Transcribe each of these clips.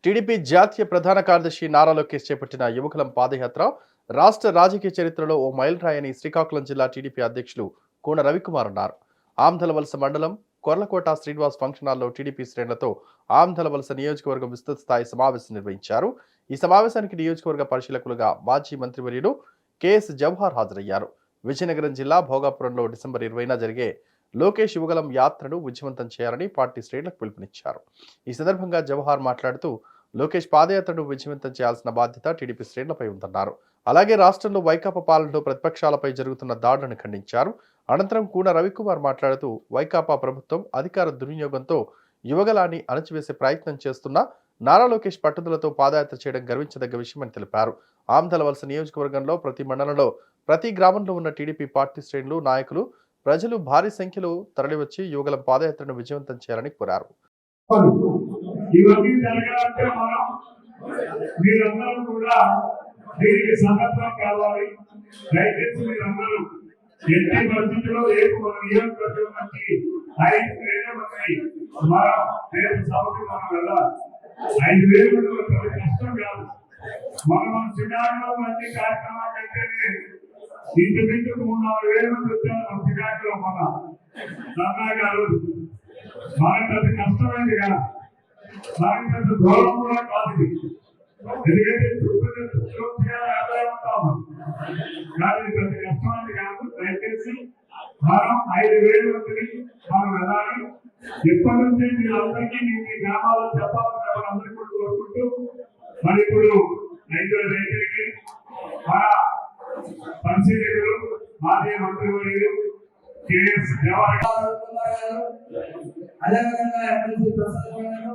TDP జాతీయ ప్రధాన కార్యదర్శి నారా లోకేష్ చేపట్టిన యువకులం పాదయాత్ర రాష్ట్ర రాజకీయ చరిత్రలో ఓ మైలురాయని శ్రీకాకుళం జిల్లా టీడీపీ అధ్యక్షులు కూన రవికుమార్ అన్నారు. ఆమ్దలవలస మండలం కొర్లకోట శ్రీనివాస్ ఫంక్షన్ హాల్లో టీడీపీ శ్రేణులతో ఆమ్దలవలస నియోజకవర్గం విస్తృత స్థాయి సమావేశం నిర్వహించారు. ఈ సమావేశానికి నియోజకవర్గ పరిశీలకులుగా మాజీ మంత్రివర్యులు కెఎస్ జవహర్ హాజరయ్యారు. విజయనగరం జిల్లా భోగాపురంలో డిసెంబర్ 20న జరిగే లోకేష్ యువగలం యాత్రను విజయవంతం చేయాలని పార్టీ శ్రేణులకు పిలుపునిచ్చారు. ఈ సందర్భంగా జవహర్ మాట్లాడుతూ లోకేష్ పాదయాత్రను విజయవంతం చేయాల్సిన బాధ్యత టీడీపీ శ్రేణులపై ఉందన్నారు. అలాగే రాష్ట్రంలో వైకాపా పాలనలో ప్రతిపక్షాలపై జరుగుతున్న దాడులను ఖండించారు. అనంతరం కూన రవికుమార్ మాట్లాడుతూ వైకాపా ప్రభుత్వం అధికార దుర్వినియోగంతో యువగలాన్ని అణచివేసే ప్రయత్నం చేస్తున్నా నారా లోకేష్ పట్టుదలతో పాదయాత్ర చేయడం గర్వించదగ్గ విషయమని తెలిపారు. ఆమ్దలవలస నియోజకవర్గంలో ప్రతి మండలంలో ప్రతి గ్రామంలో ఉన్న టీడీపీ పార్టీ శ్రేణులు నాయకులు ప్రజలు భారీ సంఖ్యలో తరలివచ్చి యువగలం పాదయాత్రను విజయవంతం చేయాలని కోరారు. ఇవన్నీ జరగాలంటే మనం మీరందరూ కూడా దీనికి సమర్థం కావాలి. దయచేసి మీరందరూ ఎన్ని పరిస్థితుల్లో రేపు మన నియోజకవర్గం నుంచి 5,000 మంది మనం రేపు సభకు మనం వెళ్ళాలి. 5,000 మంది కష్టం కాదు. మనం శ్రీకాకుళం మంచి కార్యక్రమాలు అయితేనే ఇంచుమించు 3,000-4,000 మంది వచ్చారు మన శ్రీకాకుళం. మన సన్నా గారు మనకు అది కష్టమైంది కాదు, మనకి పెద్ద దూరం కూడా కాదు. ఎందుకంటే ఉంటాము కానీ పెద్ద కష్టమైంది కాదు. దయచేసి మనం 5,000 మందిని మనం వెళ్ళాలి. ఎప్పటి నుంచే మీరు అందరికీ మీ గ్రామాల్లో చెప్పాలని అందరికీ కూడా కోరుకుంటూ మరి ఇప్పుడు 5,000 మన పరిశీలకులు మాజీ మంత్రివర్యులు కెఎస్ జవహర్ గారు, అదేవిధంగా ఎమ్మెల్సీ ప్రసాద్ గారు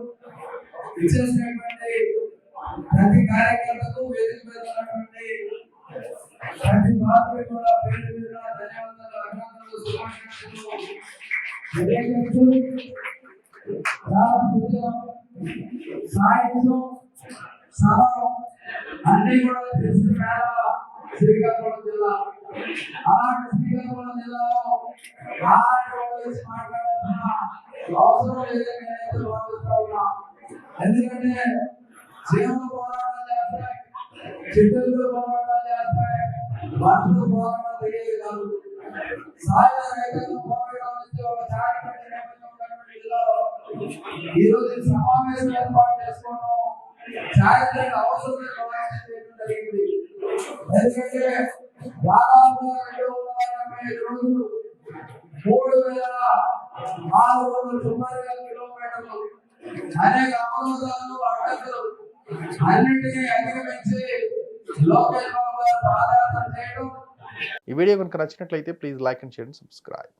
ఇచ్చేసినటువంటి ప్రతి కార్యకర్తకు వేదిక మీద ఉన్నటువంటి ప్రతి బాధకు కూడా పేరు మీద ధన్యవాదాలు, అభినందనలు, శుభాకాంక్షలు తెలియజేస్తూ సాహిత్యం సభ అన్ని కూడా తెలిసిన మేర శ్రీకాకుళం జిల్లా. అలాంటి శ్రీకాకుళం జిల్లాలో మాట్లాడాల్సిన అవసరం లేదని నేనైతే భావిస్తా ఉన్నా. ఎందుకంటే జీవన పోరాటాలు చేస్తాయి, చిత్తూరు పోరాటాలు చేస్తాయి, వర్షం పోరాటాలు తెలియదు కాదు. సాయుధ రైతుల పోరాటం నుంచి ఒక చారిత్రక నేపథ్యం ఉన్నటువంటి జిల్లాలో ఈరోజు సమావేశం ఏర్పాటు చేసుకోవడం చారిత్రక అవసరం జరిగింది. ఎందుకంటే దాదాపు 285 రోజులు 3,490 కిలోమీటర్లు అనేక అవరోధాలు అడ్డంకులు అన్నింటినీ అధిగమించి లోకేష్ బాబు గారు పాదయాత్ర చేయడం. ఈ వీడియో కనుక నచ్చినట్లయితే please like and share and subscribe.